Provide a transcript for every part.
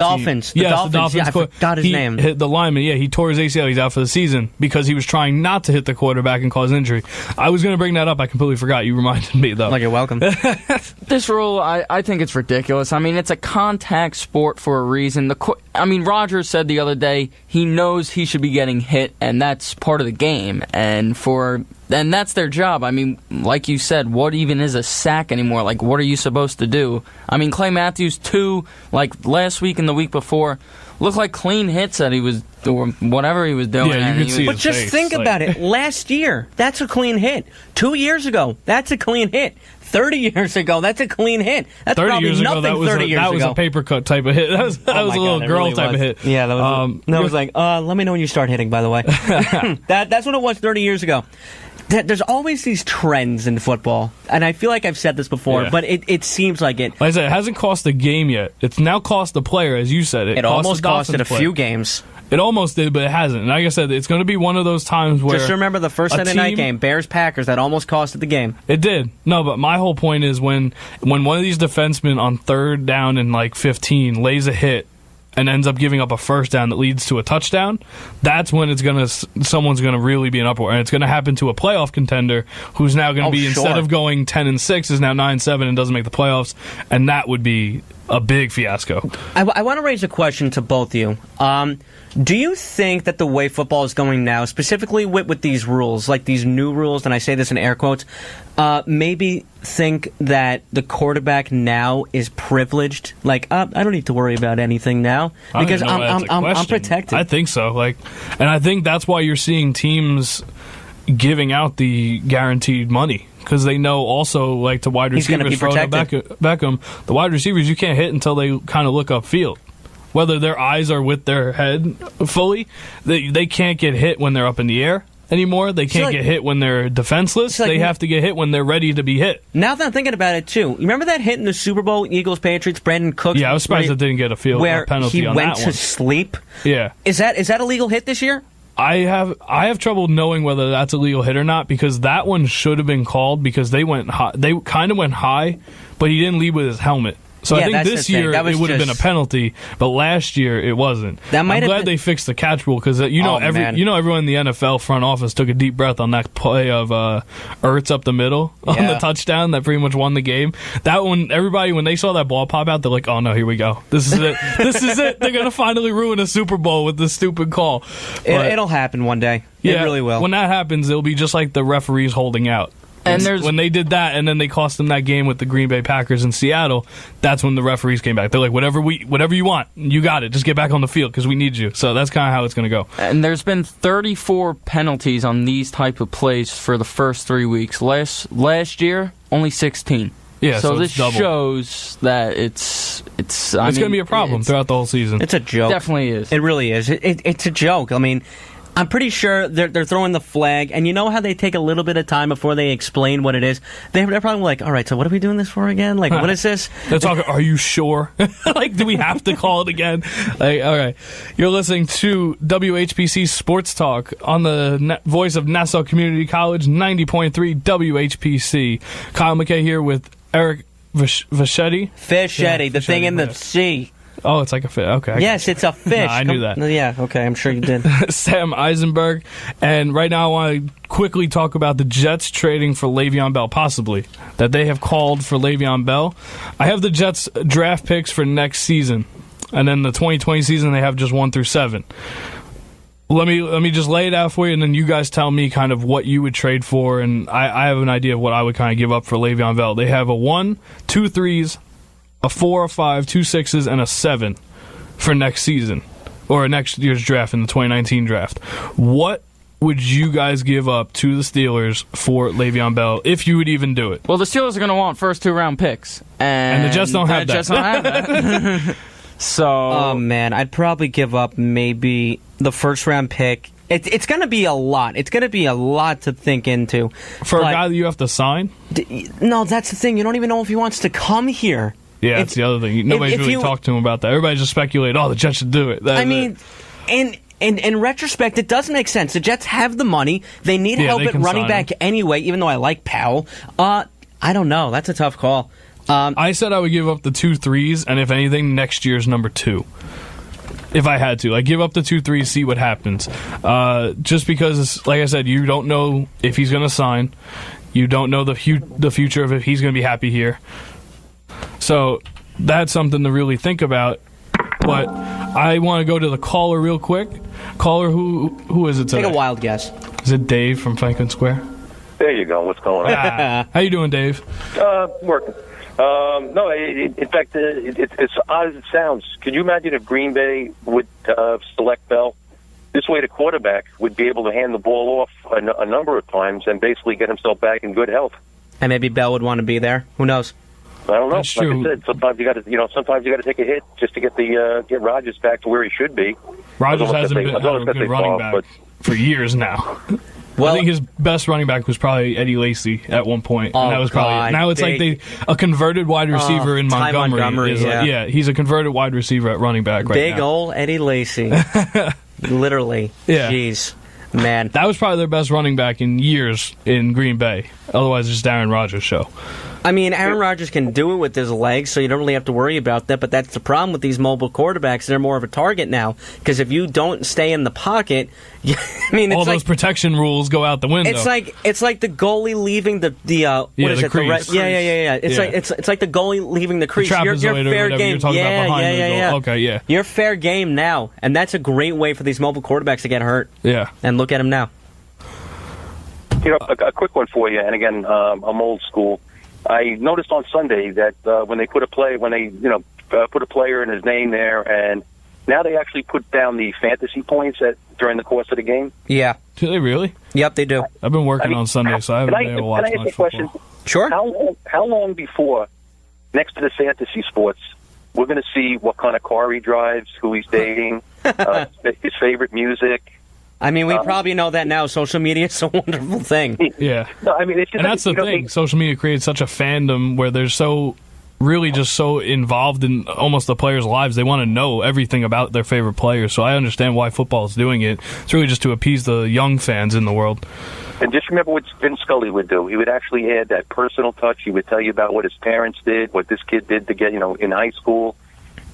Dolphins. The Dolphins. Yeah, I forgot his name. Hit the lineman. Yeah, he tore his ACL. He's out for the season because he was trying not to hit the quarterback and cause injury. I was going to bring that up. I completely forgot. You reminded me, though. Like, you're welcome. This rule, I think it's ridiculous. I mean, it's a contact sport for a reason. Rodgers said the other day he knows he should be getting hit, and that's part of the game. And that's their job. I mean, like you said, what even is a sack anymore? Like, what are you supposed to do? I mean, Clay Matthews, last week and the week before, looked like clean hits that he was, or whatever he was doing. Yeah, you could see But just think about it. Last year, that's a clean hit. 2 years ago, that's a clean hit. 30 years ago, that's a clean hit. That's 30 probably years ago, nothing 30 years ago. That was a paper cut type of hit. That was a little God, girl really type was. of hit. Yeah, that was like, let me know when you start hitting, by the way. That's what it was 30 years ago. There's always these trends in football, and I feel like I've said this before, but it seems like it. Like I said, it hasn't cost the game yet. It's now cost the player, as you said. It almost costed a few games. It almost did, but it hasn't. And like I said, it's going to be one of those times where... Just remember the first Sunday night game, Bears-Packers, that almost costed the game. It did. No, but my whole point is when one of these defensemen on 3rd down and 15 lays a hit and ends up giving up a first down that leads to a touchdown, that's when someone's going to really be an uproar. And it's going to happen to a playoff contender who's now going to be, instead of going 10-6, is now 9-7 and doesn't make the playoffs. And that would be a big fiasco. I want to raise a question to both of you. Do you think that the way football is going now, specifically with these rules, like these new rules, and I say this in air quotes, maybe think that the quarterback now is privileged? Like, I don't need to worry about anything now because I'm protected. I think so. And I think that's why you're seeing teams giving out the guaranteed money. Because they know also, to wide receivers, Beckham, the wide receivers, you can't hit until they kind of look upfield. Whether their eyes are with their head fully, they can't get hit when they're up in the air anymore. They can't get hit when they're defenseless. They have to get hit when they're ready to be hit. Now that I'm thinking about it, too, you remember that hit in the Super Bowl, Eagles-Patriots, Brandon Cooks? Yeah, I was surprised it didn't get a penalty on that one. Where he went to sleep? Yeah. Is that a legal hit this year? I have trouble knowing whether that's a legal hit or not, because that one should have been called because they went high. They kind of went high, but he didn't lead with his helmet. So I think this year it would have been a penalty, but last year it wasn't. I'm glad they fixed the catch rule because everyone in the NFL front office took a deep breath on that play of Ertz up the middle on the touchdown that pretty much won the game. That one, everybody when they saw that ball pop out, they're like, "Oh no, here we go. This is it. This is it. They're gonna finally ruin a Super Bowl with this stupid call." It'll happen one day. Yeah, it really will. When that happens, it'll be just like the referees holding out. And when they did that, and then they cost them that game with the Green Bay Packers in Seattle, that's when the referees came back. They're like, whatever you want, you got it. Just get back on the field because we need you. So that's kind of how it's going to go. And there's been 34 penalties on these type of plays for the first 3 weeks. Last year, only 16. Yeah, so this double. Shows that it's going to be a problem throughout the whole season. It's a joke. Definitely is. It really is. It's a joke. I mean, I'm pretty sure they're throwing the flag, and you know how they take a little bit of time before they explain what it is? They're probably like, all right, so what are we doing this for again? Like, what is this? They're talking, are you sure? Do we have to call it again? All right. You're listening to WHPC Sports Talk on the voice of Nassau Community College, 90.3 WHPC. Kyle Mackay here with Eric Fischetti. Fischetti, the thing in the sea. Oh, it's like a fish. Okay. Yes, it's a fish. No, I knew that. Yeah, okay, I'm sure you did. Sam Ienberg. And right now I want to quickly talk about the Jets trading for Le'Veon Bell, possibly, that they have called for Le'Veon Bell. I have the Jets draft picks for next season. And then the 2020 season, they have just 1 through 7. Let me just lay it out for you, and then you guys tell me kind of what you would trade for, and I have an idea of what I would kind of give up for Le'Veon Bell. They have a 1, 2 3s, a 4, a 5, 2 6s, and a 7 for next season, or next year's draft in the 2019 draft. What would you guys give up to the Steelers for Le'Veon Bell, if you would even do it? Well, the Steelers are going to want first 2-round picks. And the Jets don't have that. So, oh man, I'd probably give up maybe the first-round pick. It's going to be a lot. It's going to be a lot to think into. For a guy that you have to sign? No, that's the thing. You don't even know if he wants to come here. Yeah, that's the other thing. Nobody's really talked to him about that. Everybody just speculated, the Jets should do it. In retrospect, it does make sense. The Jets have the money. They need help at running back anyway, even though I like Powell. I don't know. That's a tough call. I said I would give up the 2 threes, and if anything, next year's number 2. If I had to. Like, give up the 2 threes, see what happens. Just because, like I said, you don't know if he's going to sign. You don't know the future of if he's going to be happy here. So that's something to really think about. But I want to go to the caller real quick. Caller, who is it today? Take a wild guess. Is it Dave from Franklin Square? There you go. What's going on? How you doing, Dave? Working. No, in fact, it's as odd as it sounds. Could you imagine if Green Bay would select Bell? This way the quarterback would be able to hand the ball off a number of times and basically get himself back in good health. And maybe Bell would want to be there. Who knows? I don't know. That's like true. I said, sometimes you got to take a hit just to get Rodgers back to where he should be. Rodgers hasn't been a good running back for years now. Well, I think his best running back was probably Eddie Lacy at one point. And that was probably now it's like a converted wide receiver in Montgomery. He's a converted wide receiver at running back right now. Big old Eddie Lacy. Literally. Yeah. Jeez. Man. That was probably their best running back in years in Green Bay. Otherwise, it's Aaron Rodgers' show. I mean, Aaron Rodgers can do it with his legs, so you don't really have to worry about that. But that's the problem with these mobile quarterbacks. They're more of a target now. Because if you don't stay in the pocket, I mean, it's all those protection rules go out the window. It's like the goalie leaving the crease. It's like the goalie leaving the crease. You're fair game. You're talking about behind the goal. Okay, yeah. You're fair game now, and that's a great way for these mobile quarterbacks to get hurt. Yeah. And look at him now. You know, a quick one for you. And again, I'm old school. I noticed on Sunday that when they put a player in his name there, and now they actually put down the fantasy points during the course of the game. Yeah. Do they really? Yep, they do. I've been working on Sunday, so I haven't been able to watch much football. Can I ask a question? Sure. How long before, next to the fantasy sports, we're going to see what kind of car he drives, who he's dating, his favorite music? I mean, we probably know that now. Social media is a wonderful thing. Yeah. No, I mean, it's just, and that's the thing. Social media creates such a fandom where they're so involved in almost the players' lives. They want to know everything about their favorite players. So I understand why football is doing it. It's really just to appease the young fans in the world. And just remember what Vin Scully would do. He would actually add that personal touch. He would tell you about what his parents did, what this kid did to get, in high school.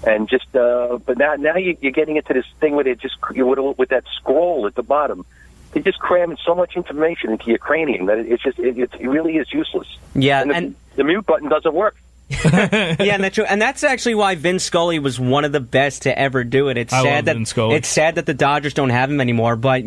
And just, but now you're getting into this thing where with that scroll at the bottom, they're just cramming so much information into your cranium that it really is useless. Yeah, and the mute button doesn't work. Yeah, and that's true. And that's actually why Vin Scully was one of the best to ever do it. It's sad that the Dodgers don't have him anymore. But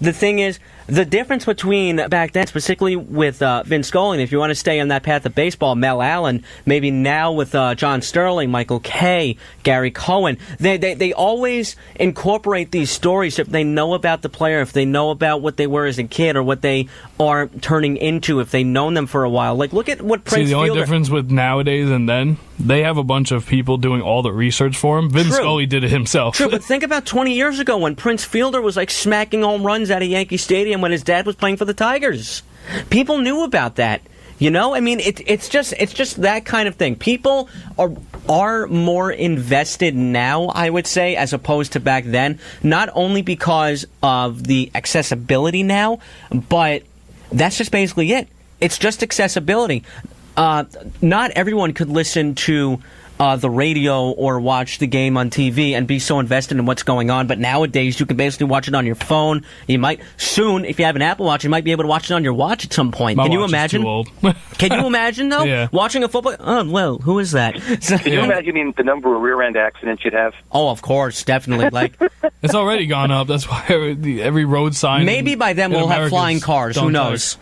the thing is, the difference between back then, specifically with Vin Scully, and if you want to stay on that path of baseball, Mel Allen, maybe now with John Sterling, Michael Kay, Gary Cohen, they always incorporate these stories if they know about the player, if they know about what they were as a kid, or what they are turning into, if they've known them for a while. Like, look at what Prince Fielder... See, the only difference with nowadays and then, they have a bunch of people doing all the research for him. Vin Scully did it himself. True, but think about 20 years ago when Prince Fielder was like smacking home runs out of Yankee Stadium when his dad was playing for the Tigers. People knew about that. I mean, it's just that kind of thing. People are more invested now, I would say, as opposed to back then. Not only because of the accessibility now, but that's just basically it. It's just accessibility. Not everyone could listen to the radio or watch the game on TV and be so invested in what's going on, but nowadays you can basically watch it on your phone. You might soon, if you have an Apple Watch, you might be able to watch it on your watch at some point. Can you imagine? Too old. Can you imagine though? Yeah. Watching a football? Oh well, who is that? Can you imagine the number of rear-end accidents you'd have? Oh, of course, definitely. Like it's already gone up. That's why every road sign. Maybe by then we'll have flying cars. Who knows?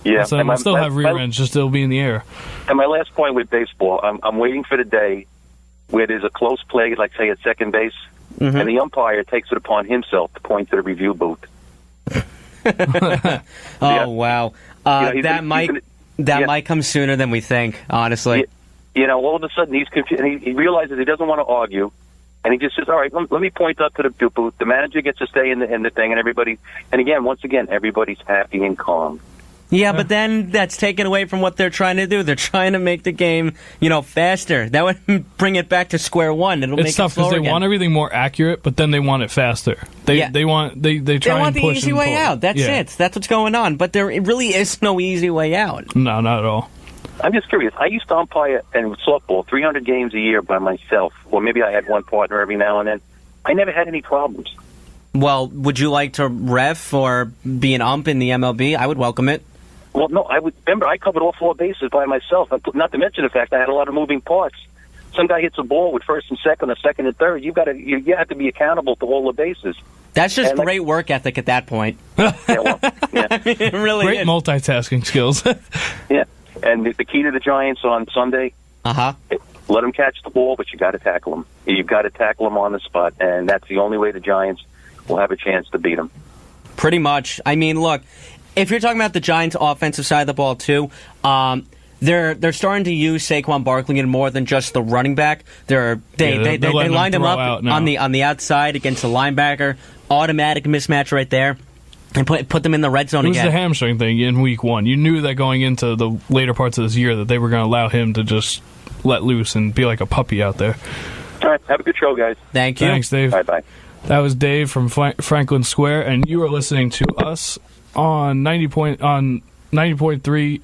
Yeah, so we'll still have rear ends, just still be in the air. And my last point with baseball, I'm waiting for the day where there's a close play, like say at second base, and the umpire takes it upon himself to point to the review booth. Wow, that might come sooner than we think. Honestly, all of a sudden he's confused, and he realizes he doesn't want to argue, and he just says, "All right, let me point up to the booth." The manager gets to stay in the thing, and everybody, and once again, everybody's happy and calm. Yeah, but then that's taken away from what they're trying to do. They're trying to make the game, faster. That would bring it back to square one. It'll make it slower tough because they want everything more accurate, but then they want it faster. They want the easy way out. That's it. That's what's going on. But there really is no easy way out. No, not at all. I'm just curious. I used to umpire in softball 300 games a year by myself, or maybe I had one partner every now and then. I never had any problems. Well, would you like to ref or be an ump in the MLB? I would welcome it. Well, no, I would remember I covered all 4 bases by myself. Not to mention the fact I had a lot of moving parts. Some guy hits a ball with first and second, or second and third. You have to be accountable to all the bases. That's just great work ethic at that point. Yeah, well, yeah. It really Great is. multitasking skills. Yeah, and the key to the Giants on Sunday, let them catch the ball, but you got to tackle them. You've got to tackle them on the spot, and that's the only way the Giants will have a chance to beat them. Pretty much. I mean, look, if you're talking about the Giants' offensive side of the ball too, they're starting to use Saquon Barkley in more than just the running back. They lined him up on the outside against the linebacker. Automatic mismatch right there, and put them in the red zone again. It was the hamstring thing in week 1. You knew that going into the later parts of this year that they were going to allow him to just let loose and be like a puppy out there. All right, have a good show, guys. Thank you. Thanks, Dave. Bye-bye. That was Dave from Franklin Square, and you are listening to us on 90.3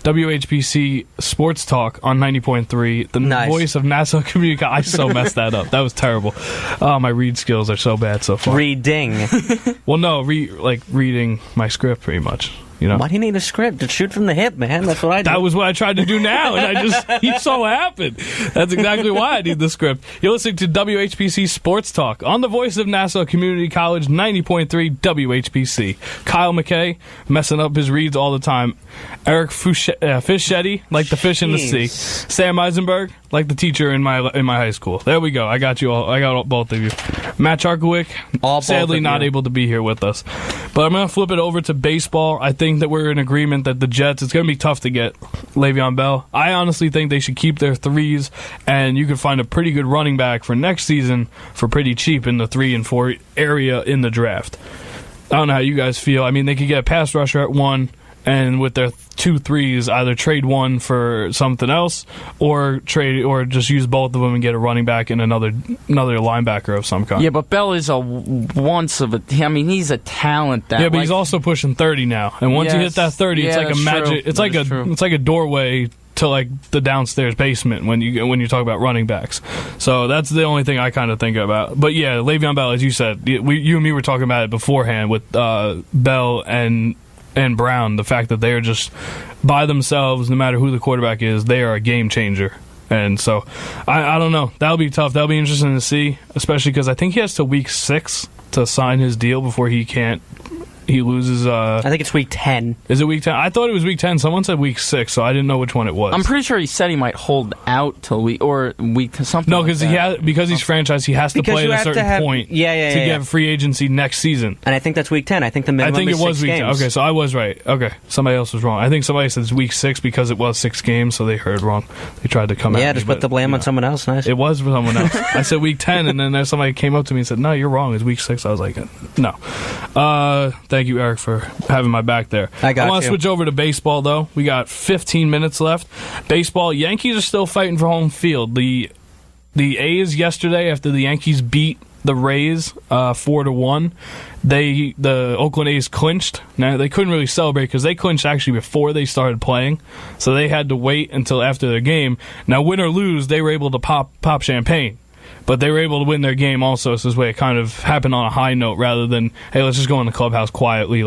WHPC Sports Talk on 90.3, the voice of Nassau Community. I so messed that up. That was terrible. Oh, my read skills are so bad so far. Reading. Well, no, reading my script pretty much. You know? Why do you need a script? To shoot from the hip, man. That's what I do. That was what I tried to do now, and you saw what happened. That's exactly why I need the script. You're listening to WHPC Sports Talk on the voice of Nassau Community College, 90.3 WHPC. Kyle Mackay, messing up his reads all the time. Eric Fischetti, like the fish in the sea. Sam Ienberg, like the teacher in my high school. There we go. I got you all. I got both of you. Matt Charkowick, sadly not able to be here with us. But I'm going to flip it over to baseball. I think that we're in agreement that the Jets, it's going to be tough to get Le'Veon Bell. I honestly think they should keep their threes, and you could find a pretty good running back for next season for pretty cheap in the 3 and 4 area in the draft. I don't know how you guys feel. I mean, they could get a pass rusher at 1, and with their 2 threes, either trade 1 for something else, or just use both of them and get a running back and another linebacker of some kind. Yeah, but Bell is he's a talent. But he's also pushing 30 now, and once you hit that 30, it's like a magic. It's like a doorway to like the downstairs basement when you talk about running backs. So that's the only thing I kind of think about. But yeah, Le'Veon Bell, as you said, you and me were talking about it beforehand with Bell and Brown, the fact that they are just by themselves, no matter who the quarterback is, they are a game changer. And so, I don't know. That'll be tough. That'll be interesting to see, especially because I think he has to week 6 to sign his deal before he loses. I think it's week 10. Is it week 10? I thought it was week 10. Someone said week 6, so I didn't know which one it was. I'm pretty sure he said he might hold out till week something. No, because because he's franchised, he has to play at a certain point to get free agency next season. And I think that's week 10. I think the minimum is 6 games. I think it was week 10. Okay, so I was right. Okay, somebody else was wrong. I think somebody said it's week 6 because it was 6 games, so they heard wrong. They tried to come at me. Yeah, just put the blame on someone else. Nice. It was for someone else. I said week 10, and then somebody came up to me and said, "No, you're wrong. It's week 6." I was like, "No." Thank you, Eric, for having my back there. I want to switch over to baseball, though. We got 15 minutes left. Baseball, Yankees are still fighting for home field. The A's yesterday, after the Yankees beat the Rays 4-1, the Oakland A's clinched. Now, they couldn't really celebrate because they clinched actually before they started playing, so they had to wait until after their game. Now, win or lose, they were able to pop champagne. But they were able to win their game also, so this way it kind of happened on a high note rather than, hey, let's just go in the clubhouse quietly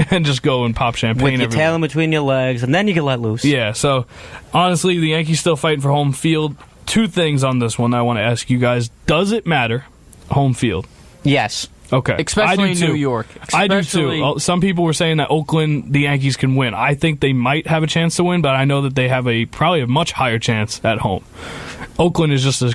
and just go and pop champagne. With your tail in between your legs, and then you can let loose. Yeah, so honestly, the Yankees still fighting for home field. 2 things on this one I want to ask you guys. Does it matter, home field? Yes. Okay. Especially in New York. I do too. Some people were saying that Oakland, the Yankees can win. I think they might have a chance to win, but I know that they have probably a much higher chance at home. Oakland is just a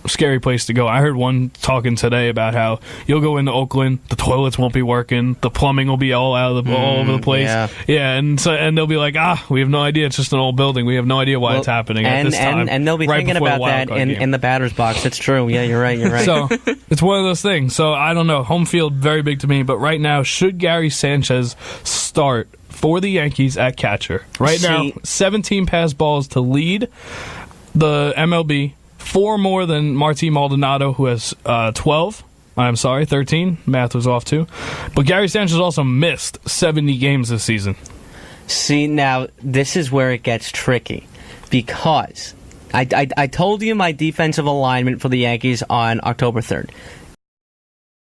scary place to go. I heard one talking today about how you'll go into Oakland, the toilets won't be working, the plumbing will be all over the place. Yeah, and they'll be like, we have no idea. It's just an old building. We have no idea why it's happening at this time. And they'll be thinking about that in the batter's box. It's true. Yeah, you're right. So it's one of those things. So I don't know. Home field, very big to me. But right now, should Gary Sanchez start for the Yankees at catcher? Right now, 17 pass balls to lead the MLB. 4 more than Martin Maldonado, who has 12. I'm sorry, 13. Math was off, too. But Gary Sanchez also missed 70 games this season. See, now, this is where it gets tricky. because I told you my defensive alignment for the Yankees on October 3rd.